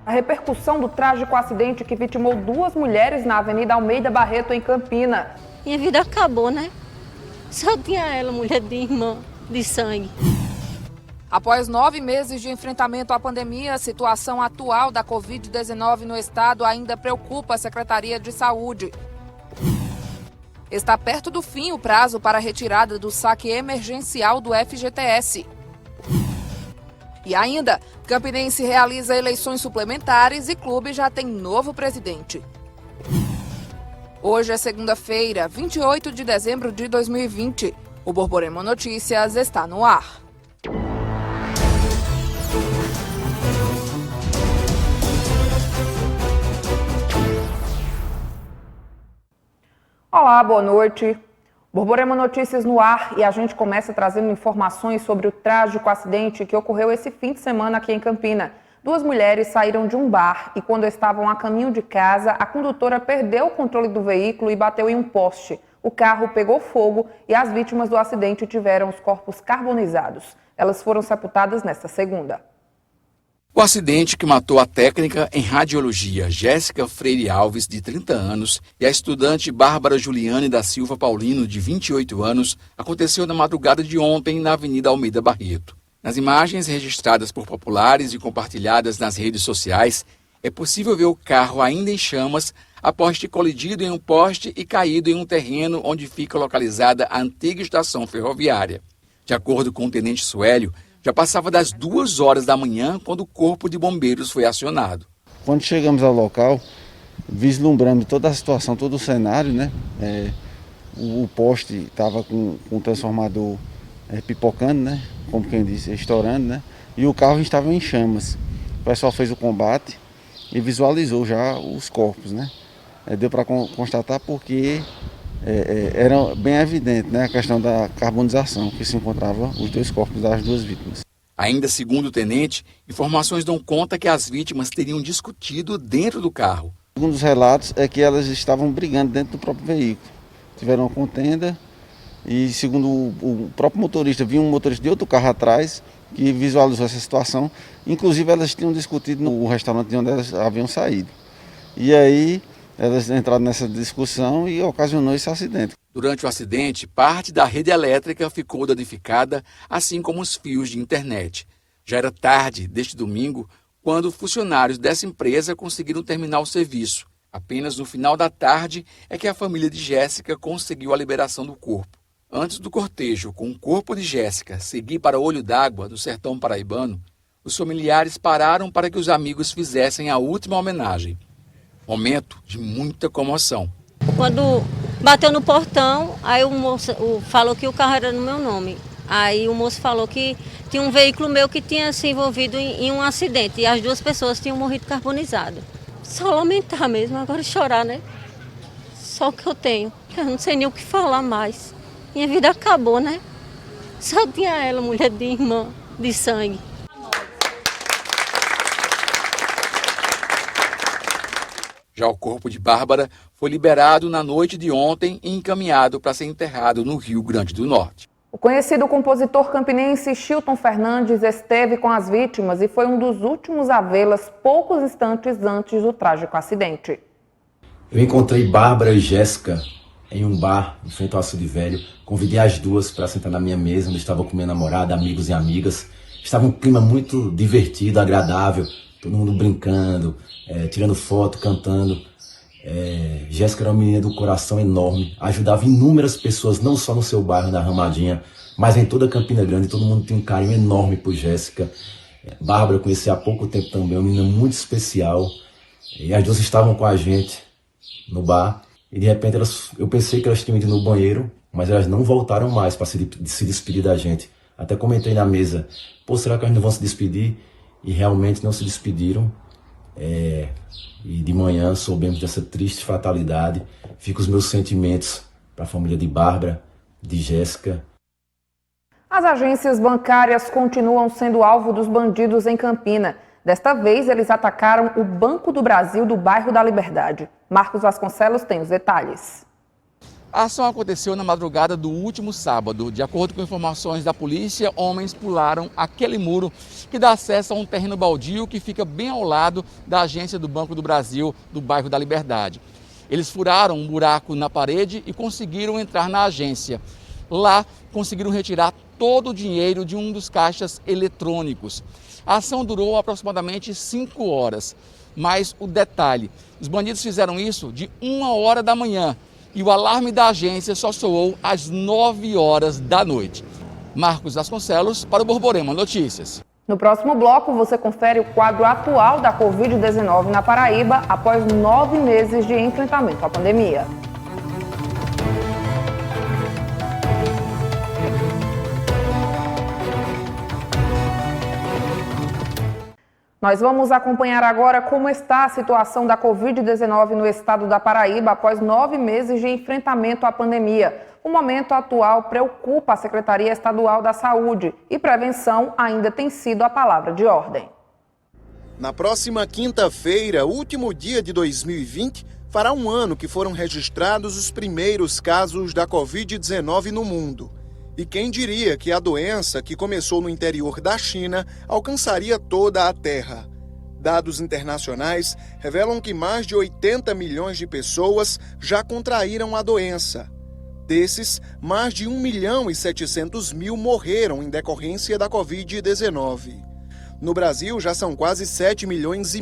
A repercussão do trágico acidente que vitimou 2 mulheres na Avenida Almeida Barreto, em Campina. Minha vida acabou, né? Só tinha ela, mulher de irmã, de sangue. Após 9 meses de enfrentamento à pandemia, a situação atual da Covid-19 no estado ainda preocupa a Secretaria de Saúde. Está perto do fim o prazo para a retirada do saque emergencial do FGTS. E ainda, Campinense realiza eleições suplementares e clube já tem novo presidente. Hoje é segunda-feira, 28 de dezembro de 2020. O Borborema Notícias está no ar. Olá, boa noite. Borborema Notícias no ar e a gente começa trazendo informações sobre o trágico acidente que ocorreu esse fim de semana aqui em Campina. 2 mulheres saíram de um bar e quando estavam a caminho de casa, a condutora perdeu o controle do veículo e bateu em um poste. O carro pegou fogo e as vítimas do acidente tiveram os corpos carbonizados. Elas foram sepultadas nesta segunda. O acidente que matou a técnica em radiologia Jéssica Freire Alves, de 30 anos, e a estudante Bárbara Juliane da Silva Paulino, de 28 anos, aconteceu na madrugada de ontem na Avenida Almeida Barreto. Nas imagens registradas por populares e compartilhadas nas redes sociais, é possível ver o carro ainda em chamas após ter colidido em um poste e caído em um terreno onde fica localizada a antiga estação ferroviária. De acordo com o tenente Suélio, já passava das 2 horas da manhã quando o corpo de bombeiros foi acionado. Quando chegamos ao local, vislumbrando toda a situação, todo o cenário, né? O poste estava com o transformador pipocando, né? Como quem disse, estourando, né? E o carro estava em chamas. O pessoal fez o combate e visualizou já os corpos, né? Deu para constatar porque era bem evidente, né, a questão da carbonização, que se encontrava os 2 corpos das 2 vítimas. Ainda segundo o tenente, informações dão conta que as vítimas teriam discutido dentro do carro. Um dos relatos é que elas estavam brigando dentro do próprio veículo. Tiveram uma contenda e, segundo o próprio motorista, viu um motorista de outro carro atrás que visualizou essa situação. Inclusive, elas tinham discutido no restaurante de onde elas haviam saído. E aí elas entraram nessa discussão e ocasionou esse acidente. Durante o acidente, parte da rede elétrica ficou danificada, assim como os fios de internet. Já era tarde deste domingo, quando funcionários dessa empresa conseguiram terminar o serviço. Apenas no final da tarde é que a família de Jéssica conseguiu a liberação do corpo. Antes do cortejo com o corpo de Jéssica seguir para Olho d'Água, do sertão paraibano, os familiares pararam para que os amigos fizessem a última homenagem. Momento de muita comoção. Quando bateu no portão, aí o moço falou que o carro era no meu nome. Aí o moço falou que tinha um veículo meu que tinha se envolvido em um acidente e as 2 pessoas tinham morrido carbonizadas. Só lamentar mesmo, agora chorar, né? Só o que eu tenho. Eu não sei nem o que falar mais. Minha vida acabou, né? Só tinha ela, mulher de irmã, de sangue. Já o corpo de Bárbara foi liberado na noite de ontem e encaminhado para ser enterrado no Rio Grande do Norte. O conhecido compositor campinense Chilton Fernandes esteve com as vítimas e foi um dos últimos a vê-las poucos instantes antes do trágico acidente. Eu encontrei Bárbara e Jéssica em um bar em frente ao Açude Velho. Convidei as 2 para sentar na minha mesa, onde estava com minha namorada, amigos e amigas. Estava um clima muito divertido, agradável, todo mundo brincando, tirando foto, cantando. Jéssica era uma menina do coração enorme, ajudava inúmeras pessoas, não só no seu bairro, na Ramadinha, mas em toda Campina Grande. Todo mundo tem um carinho enorme por Jéssica. Bárbara eu conheci há pouco tempo também, uma menina muito especial. E as 2 estavam com a gente no bar. E de repente eu pensei que elas tinham ido no banheiro, mas elas não voltaram mais para se despedir da gente. Até comentei na mesa, será que elas não vão se despedir? E realmente não se despediram. E de manhã soubemos dessa triste fatalidade. Fica os meus sentimentos para a família de Bárbara, de Jéssica. As agências bancárias continuam sendo alvo dos bandidos em Campina. Desta vez, eles atacaram o Banco do Brasil do bairro da Liberdade. Marcos Vasconcelos tem os detalhes. A ação aconteceu na madrugada do último sábado. De acordo com informações da polícia, homens pularam aquele muro que dá acesso a um terreno baldio que fica bem ao lado da agência do Banco do Brasil, do bairro da Liberdade. Eles furaram um buraco na parede e conseguiram entrar na agência. Lá, conseguiram retirar todo o dinheiro de um dos caixas eletrônicos. A ação durou aproximadamente 5 horas. Mas o detalhe, os bandidos fizeram isso de 1h da manhã e o alarme da agência só soou às 9h da noite. Marcos Vasconcelos para o Borborema Notícias. No próximo bloco, você confere o quadro atual da Covid-19 na Paraíba após 9 meses de enfrentamento à pandemia. Nós vamos acompanhar agora como está a situação da Covid-19 no estado da Paraíba após 9 meses de enfrentamento à pandemia. O momento atual preocupa a Secretaria Estadual da Saúde e prevenção ainda tem sido a palavra de ordem. Na próxima quinta-feira, último dia de 2020, fará um ano que foram registrados os primeiros casos da Covid-19 no mundo. E quem diria que a doença, que começou no interior da China, alcançaria toda a Terra? Dados internacionais revelam que mais de 80 milhões de pessoas já contraíram a doença. Desses, mais de 1.700.000 morreram em decorrência da Covid-19. No Brasil, já são quase 7,5 milhões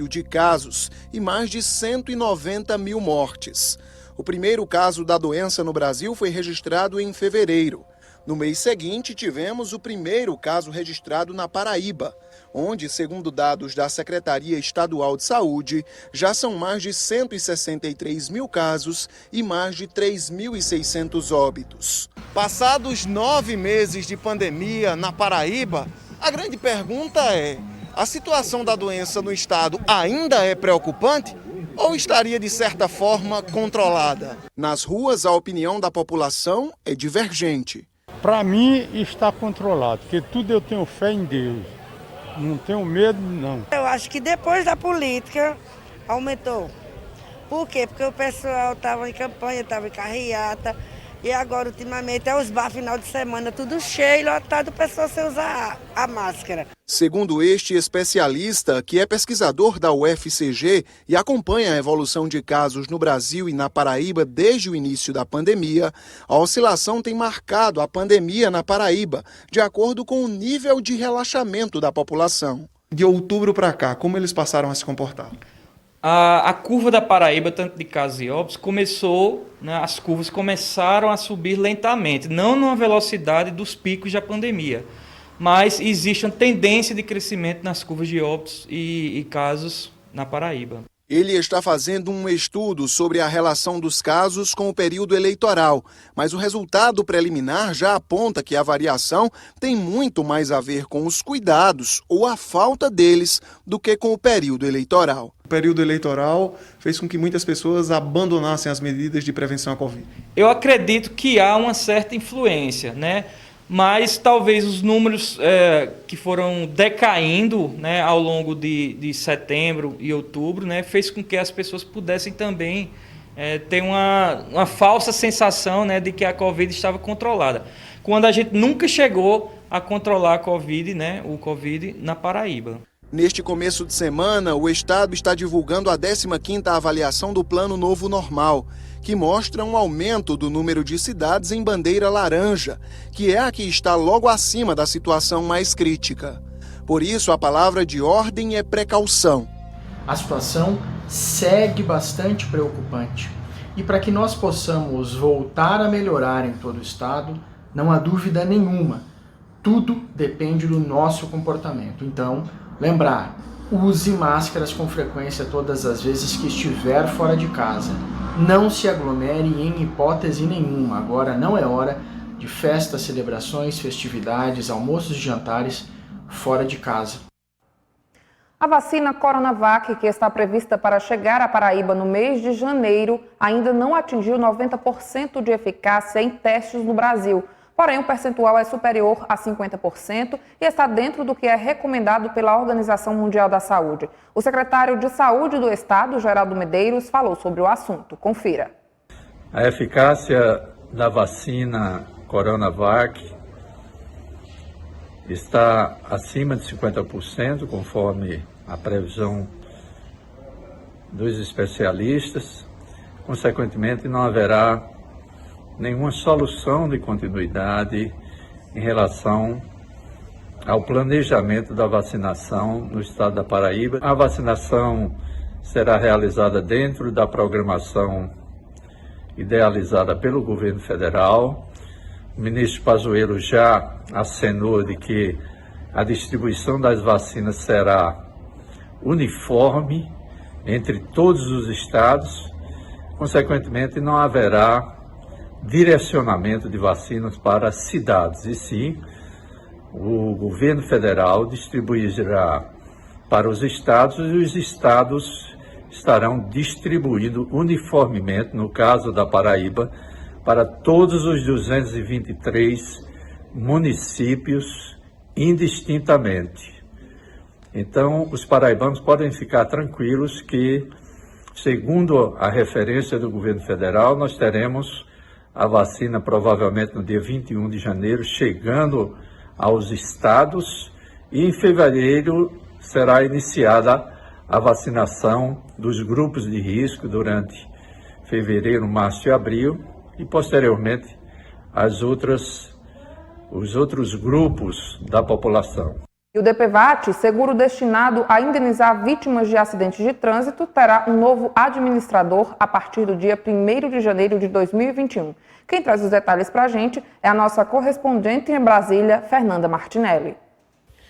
de casos e mais de 190 mil mortes. O primeiro caso da doença no Brasil foi registrado em fevereiro. No mês seguinte, tivemos o primeiro caso registrado na Paraíba, onde, segundo dados da Secretaria Estadual de Saúde, já são mais de 163 mil casos e mais de 3.600 óbitos. Passados 9 meses de pandemia na Paraíba, a grande pergunta é: a situação da doença no estado ainda é preocupante ou estaria, de certa forma, controlada? Nas ruas, a opinião da população é divergente. Para mim está controlado, porque tudo eu tenho fé em Deus. Não tenho medo, não. Eu acho que depois da política aumentou. Por quê? Porque o pessoal estava em campanha, estava em carreata. E agora, ultimamente, é os bar final de semana, tudo cheio, lotado, o pessoal sem usar a máscara. Segundo este especialista, que é pesquisador da UFCG e acompanha a evolução de casos no Brasil e na Paraíba desde o início da pandemia, a oscilação tem marcado a pandemia na Paraíba, de acordo com o nível de relaxamento da população. De outubro para cá, como eles passaram a se comportar? A curva da Paraíba, tanto de casos e óbitos, começou, né, as curvas começaram a subir lentamente, não numa velocidade dos picos da pandemia, mas existe uma tendência de crescimento nas curvas de óbitos e casos na Paraíba. Ele está fazendo um estudo sobre a relação dos casos com o período eleitoral, mas o resultado preliminar já aponta que a variação tem muito mais a ver com os cuidados ou a falta deles do que com o período eleitoral. O período eleitoral fez com que muitas pessoas abandonassem as medidas de prevenção à Covid. Eu acredito que há uma certa influência, né? Mas talvez os números que foram decaindo, né, ao longo de setembro e outubro, né, fez com que as pessoas pudessem também ter uma falsa sensação, né, de que a Covid estava controlada, quando a gente nunca chegou a controlar a Covid, né, o Covid na Paraíba. Neste começo de semana, o Estado está divulgando a 15ª avaliação do Plano Novo Normal, que mostra um aumento do número de cidades em bandeira laranja, que é a que está logo acima da situação mais crítica. Por isso, a palavra de ordem é precaução. A situação segue bastante preocupante. E para que nós possamos voltar a melhorar em todo o estado, não há dúvida nenhuma, tudo depende do nosso comportamento. Então, lembrar, use máscaras com frequência todas as vezes que estiver fora de casa. Não se aglomere em hipótese nenhuma. Agora não é hora de festas, celebrações, festividades, almoços e jantares fora de casa. A vacina Coronavac, que está prevista para chegar à Paraíba no mês de janeiro, ainda não atingiu 90% de eficácia em testes no Brasil. Porém, o percentual é superior a 50% e está dentro do que é recomendado pela Organização Mundial da Saúde. O secretário de Saúde do Estado, Geraldo Medeiros, falou sobre o assunto. Confira. A eficácia da vacina Coronavac está acima de 50%, conforme a previsão dos especialistas. Consequentemente, não haverá nenhuma solução de continuidade em relação ao planejamento da vacinação no estado da Paraíba. A vacinação será realizada dentro da programação idealizada pelo governo federal. O ministro Pazuello já acenou de que a distribuição das vacinas será uniforme entre todos os estados. Consequentemente, não haverá direcionamento de vacinas para cidades, e sim o governo federal distribuirá para os estados e os estados estarão distribuindo uniformemente, no caso da Paraíba, para todos os 223 municípios indistintamente. Então, os paraibanos podem ficar tranquilos que, segundo a referência do governo federal, nós teremos a vacina provavelmente no dia 21 de janeiro, chegando aos estados, e em fevereiro será iniciada a vacinação dos grupos de risco durante fevereiro, março e abril, e posteriormente os outros grupos da população. E o DPVAT, seguro destinado a indenizar vítimas de acidentes de trânsito, terá um novo administrador a partir do dia 1º de janeiro de 2021. Quem traz os detalhes para a gente é a nossa correspondente em Brasília, Fernanda Martinelli.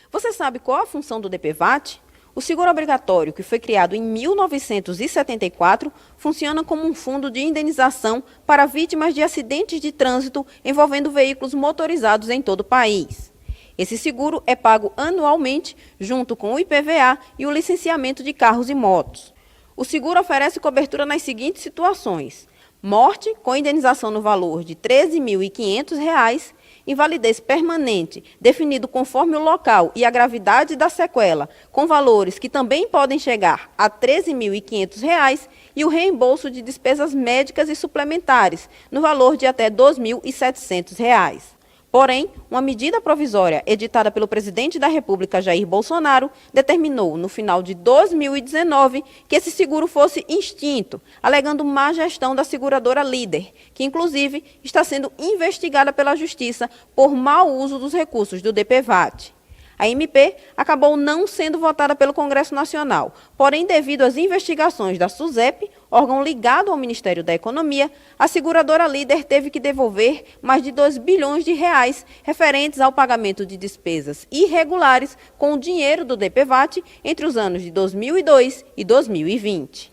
Você sabe qual a função do DPVAT? O seguro obrigatório, que foi criado em 1974, funciona como um fundo de indenização para vítimas de acidentes de trânsito envolvendo veículos motorizados em todo o país. Esse seguro é pago anualmente, junto com o IPVA e o licenciamento de carros e motos. O seguro oferece cobertura nas seguintes situações: morte, com indenização no valor de R$ 13.500, invalidez permanente, definido conforme o local e a gravidade da sequela, com valores que também podem chegar a R$ 13.500, e o reembolso de despesas médicas e suplementares, no valor de até R$ 2.700. Porém, uma medida provisória editada pelo presidente da República, Jair Bolsonaro, determinou, no final de 2019, que esse seguro fosse extinto, alegando má gestão da seguradora Líder, que inclusive está sendo investigada pela Justiça por mau uso dos recursos do DPVAT. A MP acabou não sendo votada pelo Congresso Nacional, porém, devido às investigações da SUSEP, órgão ligado ao Ministério da Economia, a seguradora Líder teve que devolver mais de R$ 2 bilhões referentes ao pagamento de despesas irregulares com o dinheiro do DPVAT entre os anos de 2002 e 2020.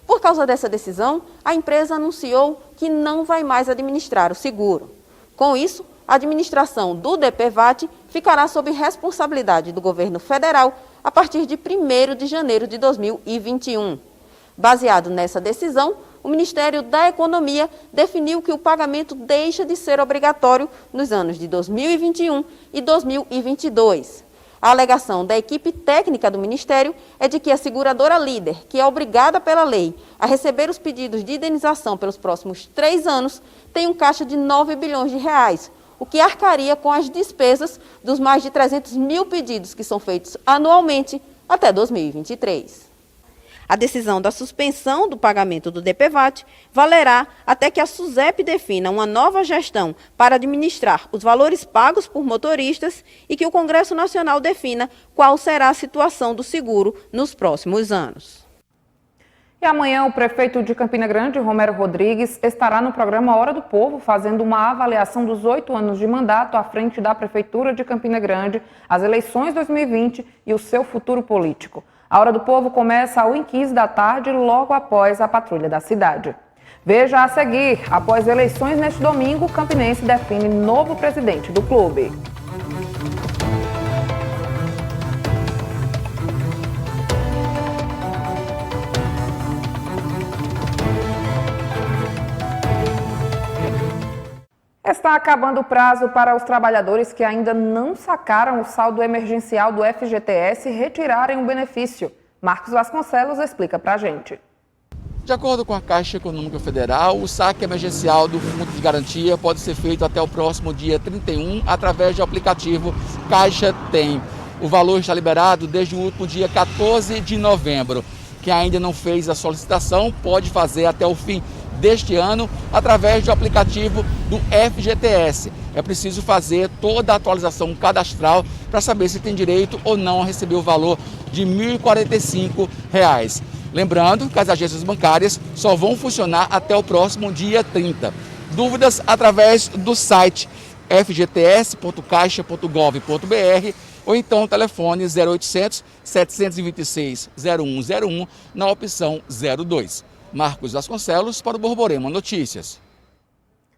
Por causa dessa decisão, a empresa anunciou que não vai mais administrar o seguro. Com isso, a administração do DPVAT ficará sob responsabilidade do governo federal a partir de 1º de janeiro de 2021. Baseado nessa decisão, o Ministério da Economia definiu que o pagamento deixa de ser obrigatório nos anos de 2021 e 2022. A alegação da equipe técnica do Ministério é de que a seguradora Líder, que é obrigada pela lei a receber os pedidos de indenização pelos próximos 3 anos, tem um caixa de R$ 9 bilhões, o que arcaria com as despesas dos mais de 300 mil pedidos que são feitos anualmente até 2023. A decisão da suspensão do pagamento do DPVAT valerá até que a SUSEP defina uma nova gestão para administrar os valores pagos por motoristas e que o Congresso Nacional defina qual será a situação do seguro nos próximos anos. E amanhã o prefeito de Campina Grande, Romero Rodrigues, estará no programa Hora do Povo, fazendo uma avaliação dos 8 anos de mandato à frente da Prefeitura de Campina Grande, as eleições 2020 e o seu futuro político. A Hora do Povo começa às 1h15 da tarde, logo após a patrulha da cidade. Veja a seguir, após eleições neste domingo, o Campinense define novo presidente do clube. Está acabando o prazo para os trabalhadores que ainda não sacaram o saldo emergencial do FGTS retirarem o benefício. Marcos Vasconcelos explica pra gente. De acordo com a Caixa Econômica Federal, o saque emergencial do Fundo de Garantia pode ser feito até o próximo dia 31 através do aplicativo Caixa Tem. O valor está liberado desde o último dia 14 de novembro. Quem ainda não fez a solicitação pode fazer até o fim deste ano através do aplicativo do FGTS. É preciso fazer toda a atualização cadastral para saber se tem direito ou não a receber o valor de R$ 1.045. Lembrando que as agências bancárias só vão funcionar até o próximo dia 30. Dúvidas através do site fgts.caixa.gov.br ou então o telefone 0800 726 0101 na opção 02. Marcos Vasconcelos para o Borborema Notícias.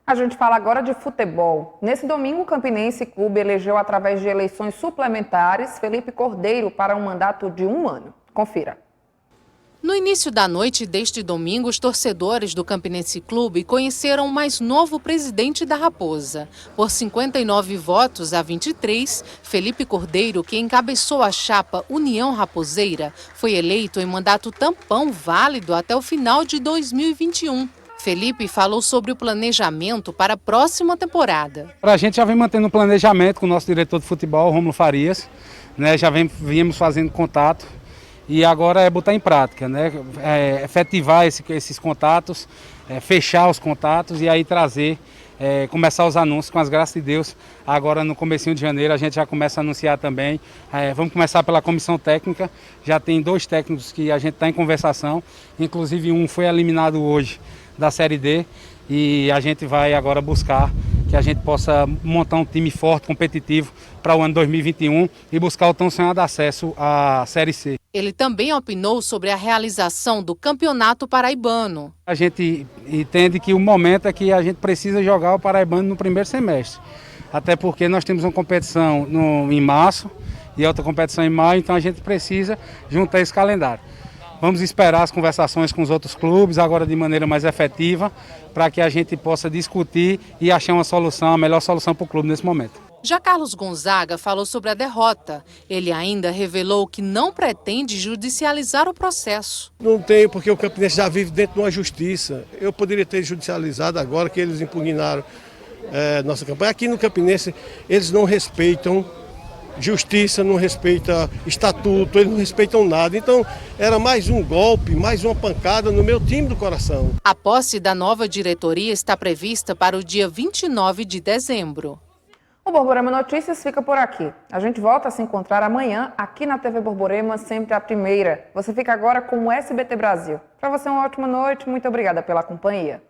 A gente fala agora de futebol. Nesse domingo, o Campinense Clube elegeu, através de eleições suplementares, Felipe Cordeiro para um mandato de 1 ano. Confira. No início da noite deste domingo, os torcedores do Campinense Clube conheceram o mais novo presidente da Raposa. Por 59 votos a 23, Felipe Cordeiro, que encabeçou a chapa União Raposeira, foi eleito em mandato tampão válido até o final de 2021. Felipe falou sobre o planejamento para a próxima temporada. A gente já vem mantendo um planejamento com o nosso diretor de futebol, Rômulo Farias, né? Já viemos fazendo contato. E agora é botar em prática, né? Efetivar esses contatos, fechar os contatos e aí trazer, começar os anúncios com as graças de Deus. Agora no comecinho de janeiro a gente já começa a anunciar também. Vamos começar pela comissão técnica, já tem 2 técnicos que a gente está em conversação, inclusive um foi eliminado hoje da Série D e a gente vai agora buscar que a gente possa montar um time forte, competitivo para o ano 2021 e buscar o tão sonhado acesso à Série C. Ele também opinou sobre a realização do Campeonato Paraibano. A gente entende que o momento é que a gente precisa jogar o Paraibano no primeiro semestre. Até porque nós temos uma competição em março e outra competição em maio, então a gente precisa juntar esse calendário. Vamos esperar as conversações com os outros clubes, agora de maneira mais efetiva, para que a gente possa discutir e achar uma solução, a melhor solução para o clube nesse momento. Já Carlos Gonzaga falou sobre a derrota. Ele ainda revelou que não pretende judicializar o processo. Não tem, porque o Campinense já vive dentro de uma justiça. Eu poderia ter judicializado agora que eles impugnaram nossa campanha. Aqui no Campinense eles não respeitam justiça, não respeitam estatuto, eles não respeitam nada. Então era mais um golpe, mais uma pancada no meu time do coração. A posse da nova diretoria está prevista para o dia 29 de dezembro. O Borborema Notícias fica por aqui. A gente volta a se encontrar amanhã aqui na TV Borborema, sempre a primeira. Você fica agora com o SBT Brasil. Para você uma ótima noite, muito obrigada pela companhia.